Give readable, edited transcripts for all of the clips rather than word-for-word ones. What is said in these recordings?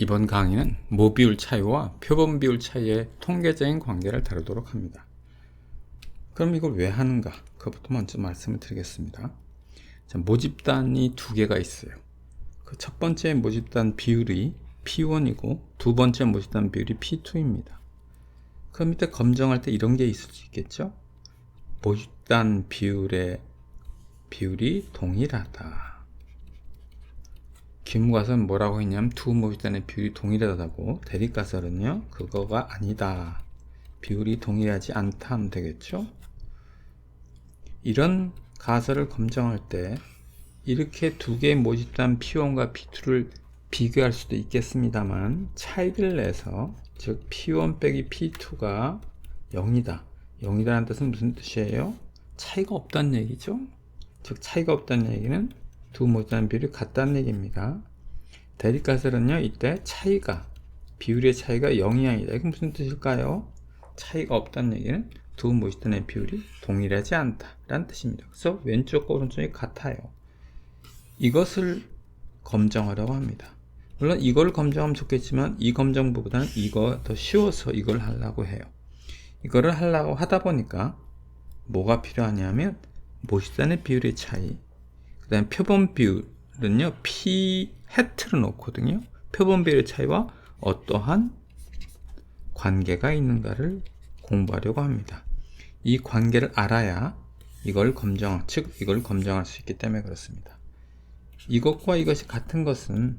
이번 강의는 모비율 차이와 표본 비율 차이의 통계적인 관계를 다루도록 합니다. 그럼 이걸 왜 하는가? 그것부터 먼저 말씀을 드리겠습니다. 자, 모집단이 두 개가 있어요. 그 첫 번째 모집단 비율이 P1이고 두 번째 모집단 비율이 P2입니다. 그 밑에 검정할 때 이런 게 있을 수 있겠죠? 모집단 비율의 비율이 동일하다. 기무가설은 뭐라고 했냐면 두 모집단의 비율이 동일하다고, 대립가설은요 그거가 아니다, 비율이 동일하지 않다 하면 되겠죠. 이런 가설을 검증할 때 이렇게 두 개의 모집단 P1과 P2를 비교할 수도 있겠습니다만, 차이를 내서, 즉 P1 빼기 P2가 0이다. 0이라는 뜻은 무슨 뜻이에요? 차이가 없다는 얘기죠. 즉 차이가 없다는 얘기는 두 모집단 비율이 같다는 얘기입니다. 대립가설은요, 이때 차이가, 비율의 차이가 0이 아니다. 이건 무슨 뜻일까요? 차이가 없다는 얘기는 두 모집단의 비율이 동일하지 않다 라는 뜻입니다. 그래서 왼쪽과 오른쪽이 같아요. 이것을 검증하려고 합니다. 물론 이걸 검증하면 좋겠지만 이 검증보다는 이거 더 쉬워서 이걸 하려고 해요. 이거를 하려고 하다 보니까 뭐가 필요하냐면 모집단의 비율의 차이, 그 다음에 표본 비율은요 P 해트를 놓거든요. 표본 비율의 차이와 어떠한 관계가 있는가를 공부하려고 합니다. 이 관계를 알아야 이걸 검증할 수 있기 때문에 그렇습니다. 이것과 이것이 같은 것은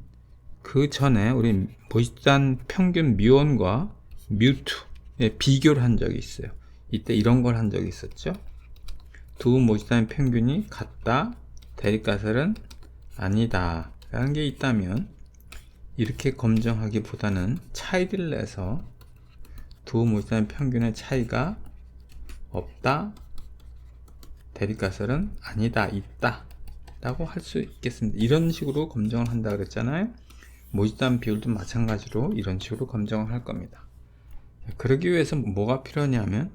그 전에 우리 모집단 평균 뮤1과 뮤2의 비교를 한 적이 있어요. 이때 이런 걸 한 적이 있었죠. 두 모집단의 평균이 같다, 대립가설은 아니다 라는 게 있다면, 이렇게 검증하기보다는 차이를 내서 두 모집단의 평균의 차이가 없다, 대립가설은 아니다, 있다 라고 할 수 있겠습니다. 이런 식으로 검증을 한다 그랬잖아요. 모집단 비율도 마찬가지로 이런 식으로 검증을 할 겁니다. 그러기 위해서 뭐가 필요하냐면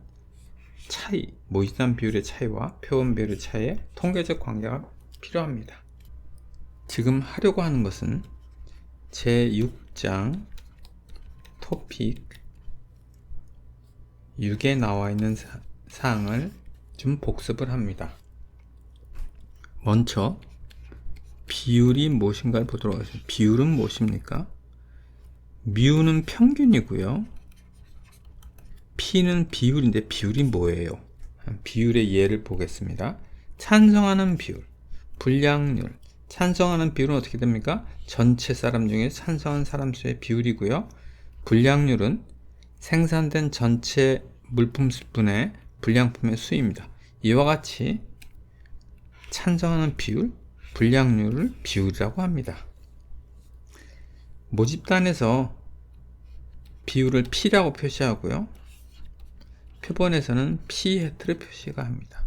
차이, 모집단 비율의 차이와 표본 비율의 차이의 통계적 관계가 필요합니다. 지금 하려고 하는 것은 제6장 토픽 6에 나와 있는 사항을 좀 복습을 합니다. 먼저 비율이 무엇인가를 보도록 하겠습니다. 비율은 무엇입니까? 뮤는 평균이고요. P는 비율인데 비율이 뭐예요? 비율의 예를 보겠습니다. 찬성하는 비율, 불량률. 찬성하는 비율은 어떻게 됩니까? 전체 사람 중에 찬성한 사람 수의 비율이고요. 불량률은 생산된 전체 물품 수분의 불량품의 수입니다. 이와 같이 찬성하는 비율, 불량률을 비율이라고 합니다. 모집단에서 비율을 P라고 표시하고요. 표본에서는 P 해트를 표시가 합니다.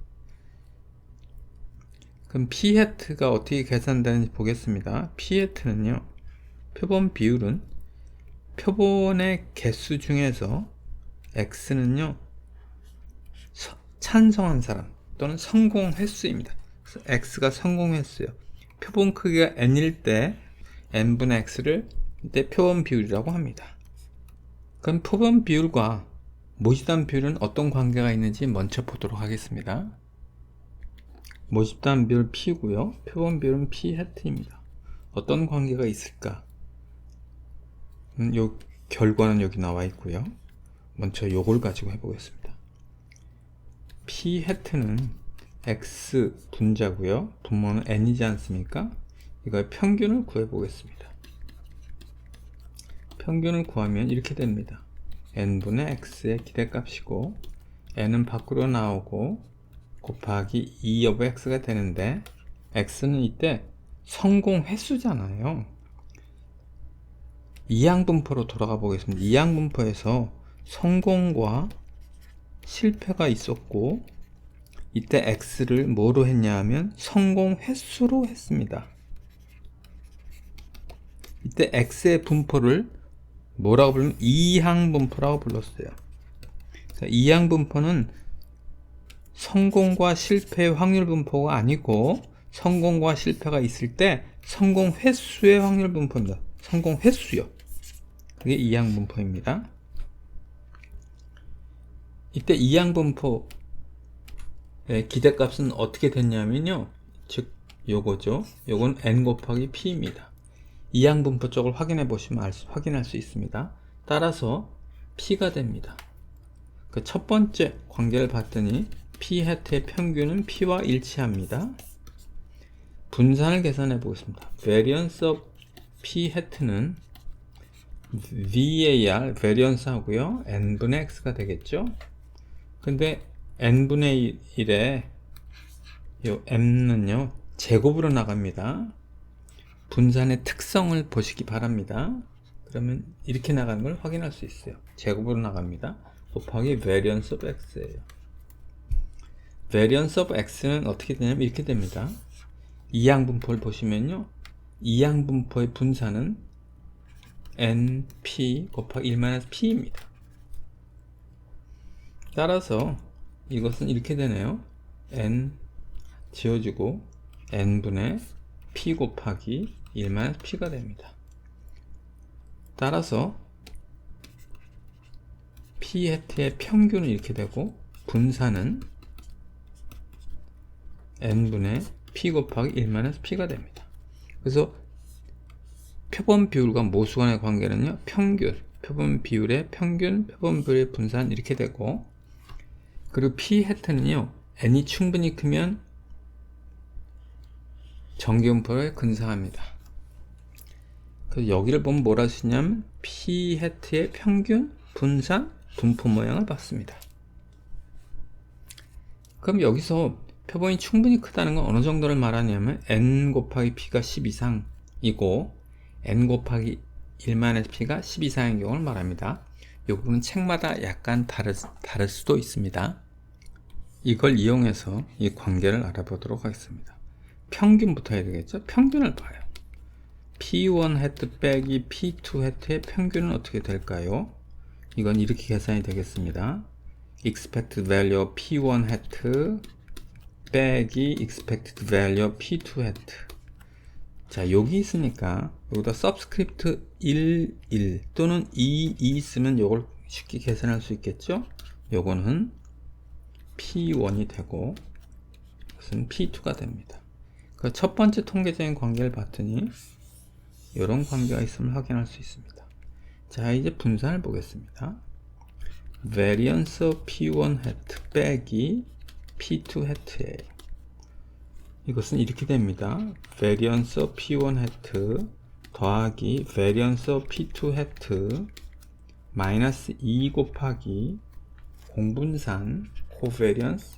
그럼 P 해트가 어떻게 계산되는지 보겠습니다. P 해트는요, 표본 비율은 표본의 개수 중에서 X는요, 찬성한 사람 또는 성공 횟수입니다. 그래서 X가 성공 횟수예요. 표본 크기가 N일 때 N분의 X를 이때 표본 비율이라고 합니다. 그럼 표본 비율과 모집단 비율은 어떤 관계가 있는지 먼저 보도록 하겠습니다. 모집단 비율 P고요. 표본 비율은 P 해트입니다. 어떤 관계가 있을까? 요 결과는 여기 나와 있고요. 먼저 요걸 가지고 해보겠습니다. P 해트는 X 분자고요. 분모는 N이지 않습니까? 이거의 평균을 구해보겠습니다. 평균을 구하면 이렇게 됩니다. N분의 X의 기대값이고, N은 밖으로 나오고 곱하기 2 여부 X가 되는데, X는 이때 성공 횟수잖아요. 이항분포로 돌아가 보겠습니다. 이항분포에서 성공과 실패가 있었고, 이때 X를 뭐로 했냐 하면 성공 횟수로 했습니다. 이때 X의 분포를 뭐라고 부르면 이항분포라고 불렀어요. 이항분포는 성공과 실패의 확률 분포가 아니고, 성공과 실패가 있을 때 성공 횟수의 확률 분포입니다. 성공 횟수요. 그게 이항분포입니다. 이때 이항분포의 기대값은 어떻게 됐냐면요, 즉 요거죠. 요건 n 곱하기 p입니다. 이항분포 쪽을 확인해 보시면 확인할 수 있습니다. 따라서 p가 됩니다. 그 첫 번째 관계를 봤더니 p 해트의 평균은 p와 일치합니다. 분산을 계산해 보겠습니다. variance of p 해트는 var variance 하고요, n분의 x가 되겠죠. 근데 n분의 1에 요 m는요 제곱으로 나갑니다. 분산의 특성을 보시기 바랍니다. 그러면 이렇게 나가는 걸 확인할 수 있어요. 제곱으로 나갑니다. 곱하기 variance of x예요. variance of x는 어떻게 되냐면 이렇게 됩니다. 이항분포를 보시면요, 이항분포의 분산은 np 곱하기 1-p입니다. 따라서 이것은 이렇게 되네요. n 지워지고 n분의 p 곱하기 1-p가 됩니다. 따라서 p 해트의 평균은 이렇게 되고 분산은 n분의 p 곱하기 1-p가 됩니다. 그래서 표본 비율과 모수 간의 관계는요, 평균, 표본 비율의 평균, 표본 비율의 분산 이렇게 되고, 그리고 p 해트는요, n이 충분히 크면 정기분포에 근사합니다. 그래서 여기를 보면 뭐라 쓰냐면 p 해트의 평균, 분산, 분포 모양을 봤습니다. 그럼 여기서 표본이 충분히 크다는 건 어느 정도를 말하냐면 n 곱하기 p가 10 이상이고 n 곱하기 1-p가 10 이상인 경우를 말합니다. 이 부분은 책마다 약간 다를 수도 있습니다. 이걸 이용해서 이 관계를 알아보도록 하겠습니다. 평균부터 해야 되겠죠? 평균을 봐요. p1 해트 빼기 p2 해트의 평균은 어떻게 될까요? 이건 이렇게 계산이 되겠습니다. expected value p1 해트 빼기 expected value p2 해트. 자, 여기 있으니까 여기다 subscript 1, 1 또는 2, 2 쓰면 이걸 쉽게 계산할 수 있겠죠? 요거는 p1이 되고 이것은 p2가 됩니다. 그 첫 번째 통계적인 관계를 봤더니 이런 관계가 있음을 확인할 수 있습니다. 자, 이제 분산을 보겠습니다. variance of p1 hat 빼기 p2 hat예요. 이것은 이렇게 됩니다. variance of p1 hat 더하기 variance of p2 hat 마이너스 2 곱하기 공분산 covariance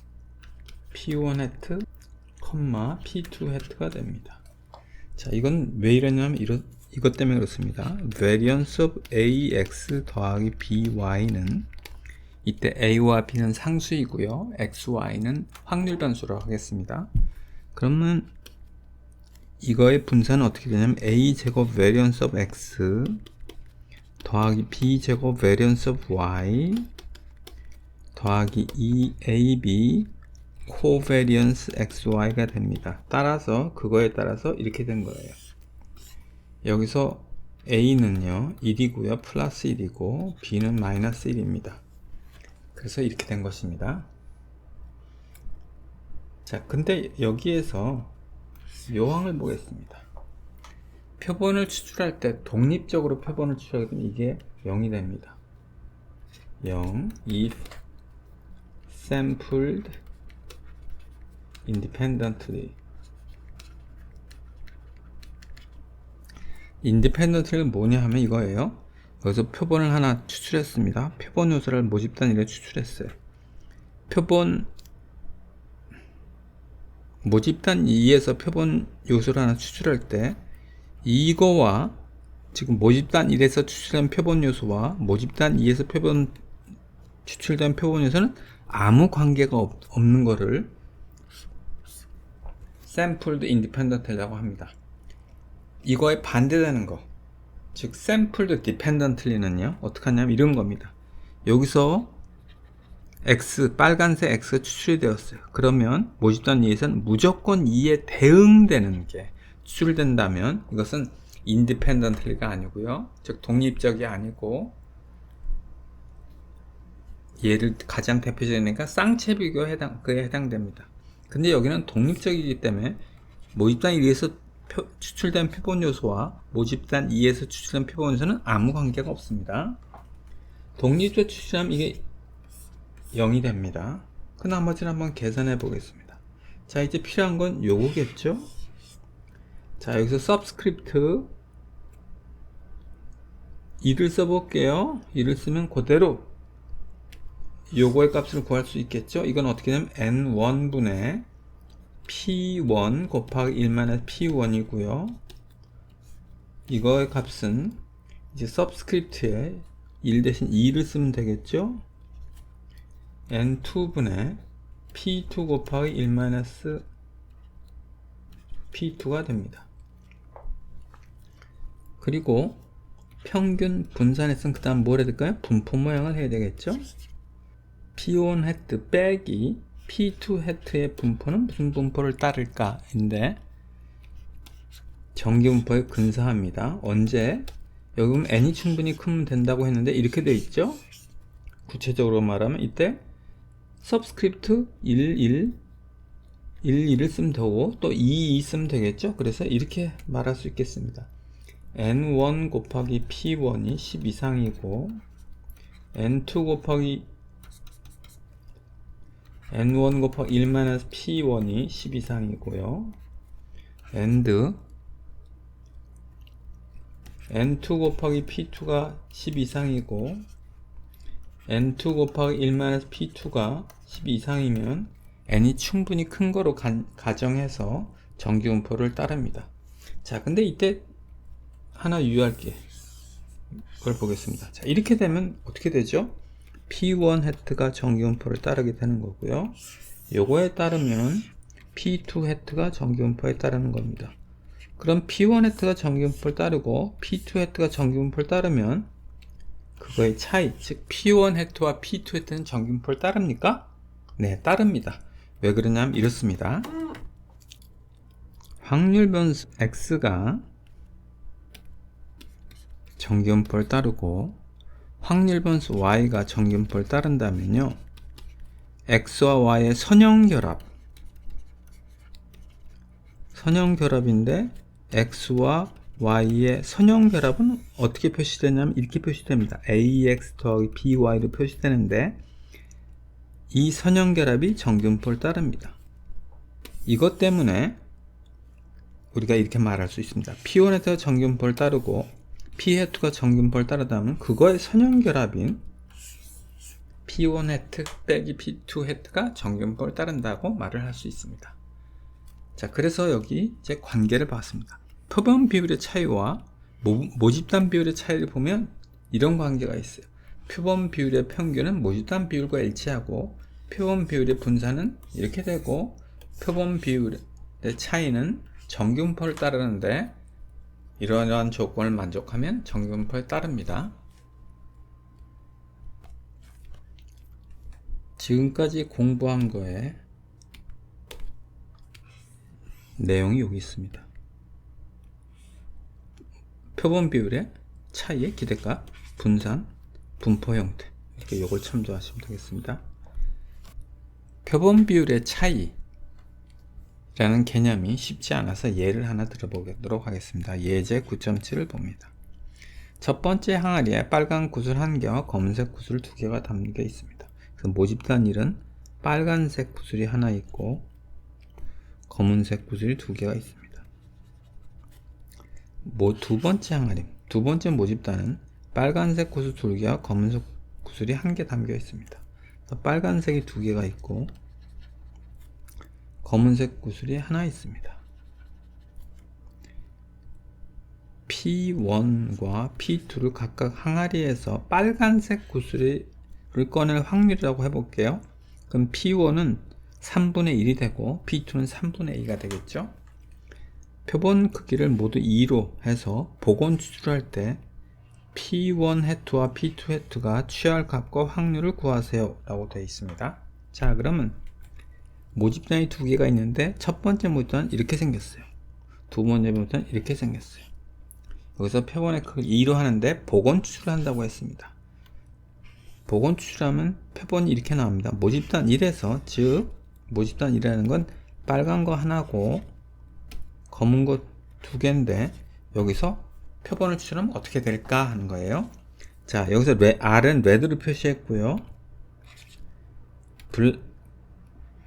p1 hat, p2 hat가 됩니다. 자, 이건 왜 이러냐면 이것 때문에 그렇습니다. variance of ax 더하기 by는 이때 a와 b는 상수이고요, xy는 확률 변수로 하겠습니다. 그러면 이거의 분산은 어떻게 되냐면 a제곱 variance of x 더하기 b제곱 variance of y 더하기 2ab covariance xy가 됩니다. 따라서 그거에 따라서 이렇게 된 거예요. 여기서 a는요 1이고요 플러스 1이고 b는 마이너스 1입니다. 그래서 이렇게 된 것입니다. 자, 근데 여기에서 요항을 보겠습니다. 표본을 추출할 때 독립적으로 표본을 추출하게 되면 이게 0이 됩니다. 0 if sampled independently. independently는 뭐냐 하면 이거예요. 여기서 표본을 하나 추출했습니다. 표본 요소를 모집단 1에 추출했어요. 표본 모집단 2에서 표본 요소를 하나 추출할 때 이거와 지금 모집단 1에서 추출된 표본 요소와 모집단 2에서 추출된 표본 요소는 아무 관계가 없는 거를 sampled independently라고 합니다. 이거에 반대되는 거, 즉 sampled dependently는요 어떻게 하냐면 이런 겁니다. 여기서 X, 빨간색 X가 추출이 되었어요. 그러면 모집단 2에서는 무조건 2에 대응되는 게 추출된다면 이것은 independently가 아니고요. 즉 독립적이 아니고, 얘를 가장 대표적이니까 쌍체 비교 그에 해당됩니다. 근데 여기는 독립적이기 때문에 모집단 1에서 추출된 표본 요소와 모집단 2에서 추출된 표본 요소는 아무 관계가 없습니다. 독립적 추출하면 이게 0이 됩니다. 그 나머지는 한번 계산해 보겠습니다. 자, 이제 필요한 건 요거겠죠? 자, 여기서 subscript 2를 써볼게요. 2를 쓰면 그대로 요거의 값을 구할 수 있겠죠? 이건 어떻게 되면 n1분의 p1 곱하기 1만의 p1이고요. 이거의 값은 이제 subscript에 1 대신 2를 쓰면 되겠죠? n2분의 p2 곱하기 1 p2가 됩니다. 그리고 평균 분산했으면 그 다음 뭘 해야 될까요? 분포 모양을 해야 되겠죠? p1 헤트 빼기 p2 헤트의 분포는 무슨 분포를 따를까? 인데 정기분포에 근사합니다. 언제? 여기 보면 n이 충분히 크면 된다고 했는데 이렇게 돼 있죠? 구체적으로 말하면 이때 subscript 1, 1을 쓰면 되고 또 2 쓰면 되겠죠? 그래서 이렇게 말할 수 있겠습니다. n1 곱하기 p1이 10 이상이고 n1 곱하기 1 p1이 10 이상이고요. and n2 곱하기 p2가 10 이상이고 n2 곱하기 1 p2가 10 이상이면 n이 충분히 큰 거로 가정해서 정기분포를 따릅니다. 자, 근데 이때 하나 유의할 게 그걸 보겠습니다. 자, 이렇게 되면 어떻게 되죠? p1 헤트가 정기분포를 따르게 되는 거고요. 요거에 따르면 p2 헤트가 정기분포에 따르는 겁니다. 그럼 p1 헤트가 정기분포를 따르고 p2 헤트가 정기분포를 따르면 그거의 차이, 즉 p1 헤트와 p2 헤트는 정기분포를 따릅니까? 네, 따릅니다. 왜 그러냐면 이렇습니다. 확률 변수 x가 정기분포를 따르고 확률 변수 y가 정기분포를 따른다면요, x와 y의 선형결합인데 x와 y의 선형결합은 어떻게 표시되냐면 이렇게 표시됩니다. ax 더하기 by로 표시되는데 이 선형결합이 정기분포를 따릅니다. 이것 때문에 우리가 이렇게 말할 수 있습니다. p1 헤트가 정기분포를 따르고 p 헤트가 정기분포를 따르다면 그거의 선형결합인 p1 헤트 빼기 p2 헤트가 정기분포를 따른다고 말을 할 수 있습니다. 자, 그래서 여기 이제 관계를 봤습니다. 표본 비율의 차이와 모집단 비율의 차이를 보면 이런 관계가 있어요. 표본 비율의 평균은 모집단 비율과 일치하고 표본 비율의 분산은 이렇게 되고 표본 비율의 차이는 정기분포를 따르는데 이러한 조건을 만족하면 정기분포에 따릅니다. 지금까지 공부한 거에 내용이 여기 있습니다. 표본 비율의 차이의 기대값, 분산, 분포 형태, 이렇게 요걸 참조하시면 되겠습니다. 표본 비율의 차이라는 개념이 쉽지 않아서 예를 하나 들어보도록 하겠습니다. 예제 9.7을 봅니다. 첫 번째 항아리에 빨간 구슬 1개와 검은색 구슬 2개가 담겨 있습니다. 그래서 모집단 1은 빨간색 구슬이 하나 있고 검은색 구슬이 2개가 있습니다. 두 번째 항아리, 두 번째 모집단은 빨간색 구슬 2개와 검은색 구슬이 1개 담겨 있습니다. 빨간색이 2개가 있고 검은색 구슬이 하나 있습니다. P1과 P2를 각각 항아리에서 빨간색 구슬을 꺼낼 확률이라고 해볼게요. 그럼 P1은 3분의 1이 되고 P2는 3분의 2가 되겠죠. 표본 크기를 모두 2로 해서 복원 추출할 때 P1 헤트와 P2 헤트가 취할 값과 확률을 구하세요 라고 되어 있습니다. 자, 그러면 모집단이 2개가 있는데 첫 번째 모집단은 이렇게 생겼어요. 두 번째 모집단은 이렇게 생겼어요. 여기서 표본의 크기를 2로 하는데 복원 추출을 한다고 했습니다. 복원 추출하면 표본이 이렇게 나옵니다. 모집단 1에서, 즉 모집단 1이라는 건 빨간 거 하나고 검은 거 두 개인데 여기서 표본을 추출하면 어떻게 될까 하는 거예요. 자, 여기서 R은 레드로 표시했고요.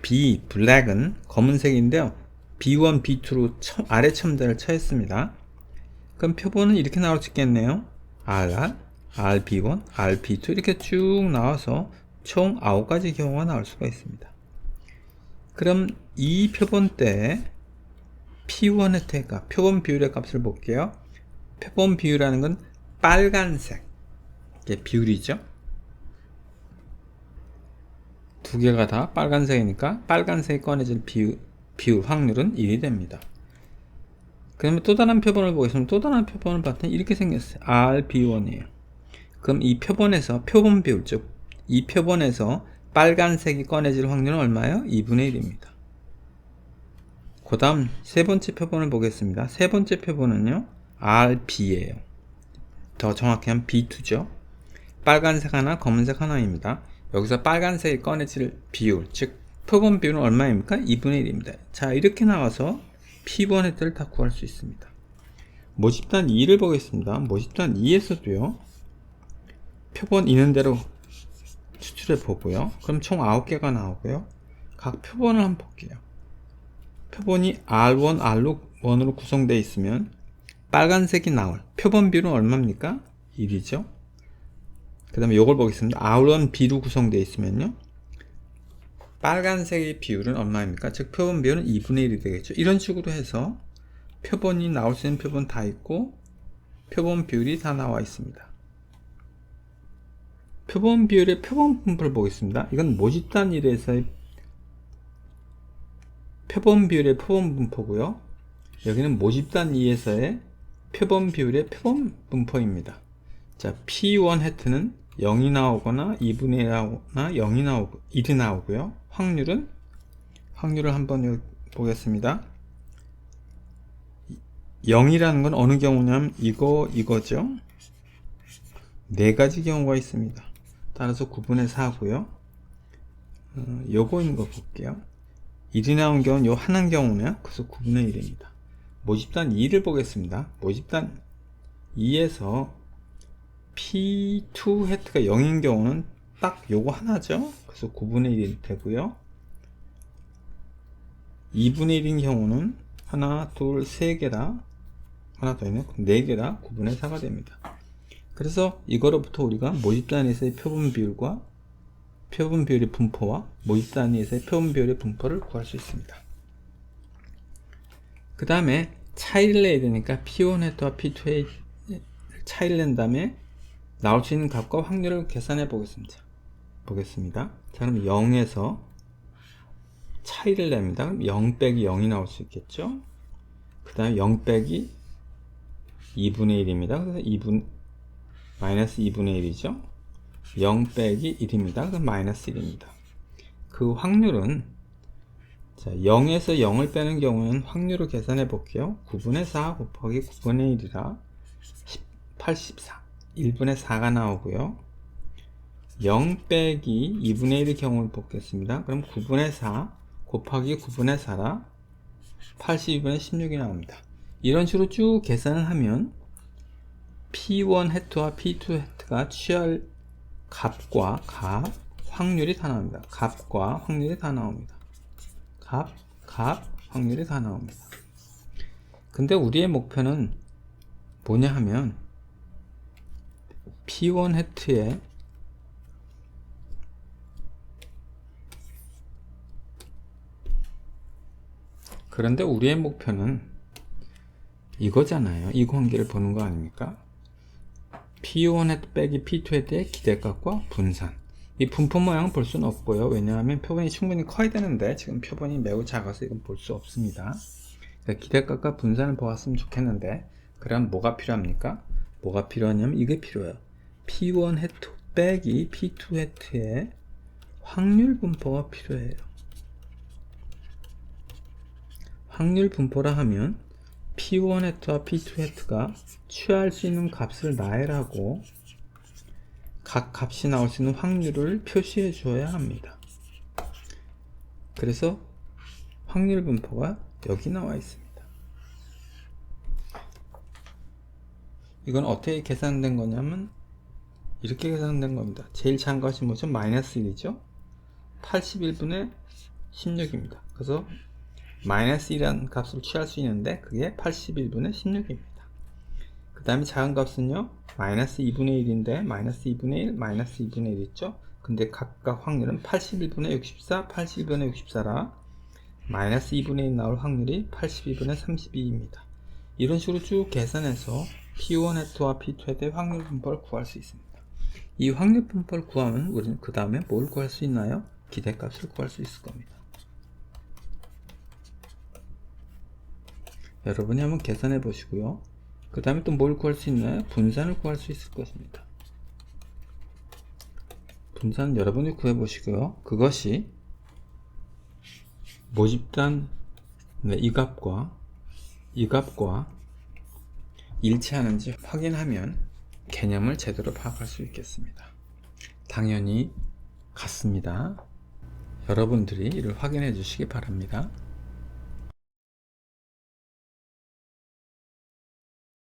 B, 블랙은 검은색인데요. B1, B2로 아래 첨자를 처했습니다. 그럼 표본은 이렇게 나올 수 있겠네요. RR, RB1, RB2 이렇게 쭉 나와서 총 9가지 경우가 나올 수가 있습니다. 그럼 이 표본 때 P1 혜택 값, 표본 비율의 값을 볼게요. 표본 비율이라는 건 빨간색, 이게 비율이죠. 두 개가 다 빨간색이니까 빨간색이 꺼내질 비율 확률은 1이 됩니다. 그러면 또 다른 표본을 보겠습니다. 또 다른 표본을 봤더니 이렇게 생겼어요. RB1이에요. 그럼 이 표본에서 표본 비율, 즉 이 표본에서 빨간색이 꺼내질 확률은 얼마예요? 2분의 1입니다. 그 다음 세 번째 표본을 보겠습니다. 세 번째 표본은요, RB예요. 더 정확히 하면 B2죠. 빨간색 하나, 검은색 하나입니다. 여기서 빨간색이 꺼내질 비율, 즉 표본 비율은 얼마입니까? 2분의 1입니다. 자, 이렇게 나와서 P1 혜택을 다 구할 수 있습니다. 모집단 2를 보겠습니다. 모집단 2에서도요, 표본 있는 대로 추출해 보고요. 그럼 총 9개가 나오고요. 각 표본을 한번 볼게요. 표본이 R1, R1으로 구성되어 있으면 빨간색이 나올 표본 비율은 얼마입니까? 1이죠. 그 다음에 이걸 보겠습니다. R1, B로 구성되어 있으면요, 빨간색의 비율은 얼마입니까? 즉 표본 비율은 2분의 1이 되겠죠. 이런 식으로 해서 표본이 나올 수 있는 표본 다 있고 표본 비율이 다 나와 있습니다. 표본 비율의 표본 분포를 보겠습니다. 이건 모집단 1에서의 표본 비율의 표본 분포고요. 여기는 모집단 2에서의 표본 비율의 표본 분포입니다. 자, P1 혜트는 0이 나오거나 2분의 1 나오거나 0이 나오고 1이 나오고요. 확률을 한번 보겠습니다. 0이라는 건 어느 경우냐면 이거죠. 네 가지 경우가 있습니다. 따라서 9분의 4고요. 요거인 거 볼게요. 1이 나온 경우는 요 하나인 경우면 그래서 9분의 1입니다. 모집단 2를 보겠습니다. 모집단 2에서 P2 혜트가 0인 경우는 딱 요거 하나죠. 그래서 9분의 1이 되고요. 2분의 1인 경우는 하나, 둘, 세 개라, 하나 더 있네, 4개라 9분의 4가 됩니다. 그래서 이거로부터 우리가 모집단에서의 표본 비율과 표본 비율의 분포와 모집단에서의 표본 비율의 분포를 구할 수 있습니다. 그 다음에 차이를 내야 되니까 P1 혜트와 P2의 차이를 낸 다음에 나올 수 있는 값과 확률을 계산해 보겠습니다. 자, 그럼 0에서 차이를 냅니다. 그럼 0 빼기 0이 나올 수 있겠죠. 그 다음에 0 빼기 2분의 1입니다. 그래서 마이너스 2분의 1이죠. 0 빼기 1입니다. 그럼 마이너스 1입니다. 그 확률은, 자, 0에서 0을 빼는 경우는 확률을 계산해 볼게요. 9분의 4 곱하기 9분의 1이라 84, 1분의 4가 나오고요. 0 빼기 2분의 1의 경우를 보겠습니다. 그럼 9분의 4 곱하기 9분의 4라 82분의 16이 나옵니다. 이런 식으로 쭉 계산을 하면 P1 혜트와 P2 혜트가 취할 값과 확률이 다 나옵니다. 값과 확률이 다 나옵니다. 확률이 다 나옵니다. 근데 우리의 목표는 뭐냐 하면 P1 혜트에 그런데 우리의 목표는 이거잖아요. 이 관계를 보는 거 아닙니까? P1 혜트 빼기 P2 혜트의 기대값과 분산. 이 분포 모양은 볼 수는 없고요. 왜냐하면 표본이 충분히 커야 되는데 지금 표본이 매우 작아서 이건 볼 수 없습니다. 기대값과 분산을 보았으면 좋겠는데, 그럼 뭐가 필요합니까? 뭐가 필요하냐면 이게 필요해요. P1 혜트 빼기 P2 혜트의 확률 분포가 필요해요. 확률 분포라 하면 P1 획과 P2 획가 취할 수 있는 값을 나열하고 각 값이 나올 수 있는 확률을 표시해 주어야 합니다. 그래서 확률 분포가 여기 나와 있습니다. 이건 어떻게 계산된 거냐면 이렇게 계산된 겁니다. 제일 작은 것이 뭐죠? 마이너스 1이죠. 81분의 16입니다. 그래서 마이너스 1이라는 값을 취할 수 있는데 그게 81분의 16입니다. 그 다음에 작은 값은요 마이너스 2분의 1인데 마이너스 2분의 1, 마이너스 2분의 1 있죠. 근데 각각 확률은 81분의 64, 81분의 64라 마이너스 2분의 1 나올 확률이 82분의 32입니다. 이런 식으로 쭉 계산해서 P1 획와 P2 획의 확률 분포를 구할 수 있습니다. 이 확률 분포를 구하면 우리는 그 다음에 뭘 구할 수 있나요? 기대값을 구할 수 있을 겁니다. 여러분이 한번 계산해 보시고요. 그 다음에 또 뭘 구할 수 있나요? 분산을 구할 수 있을 것입니다. 분산 여러분이 구해 보시고요. 그것이 모집단 이 값과 이 값과 일치하는지 확인하면 개념을 제대로 파악할 수 있겠습니다. 당연히 같습니다. 여러분들이 이를 확인해 주시기 바랍니다.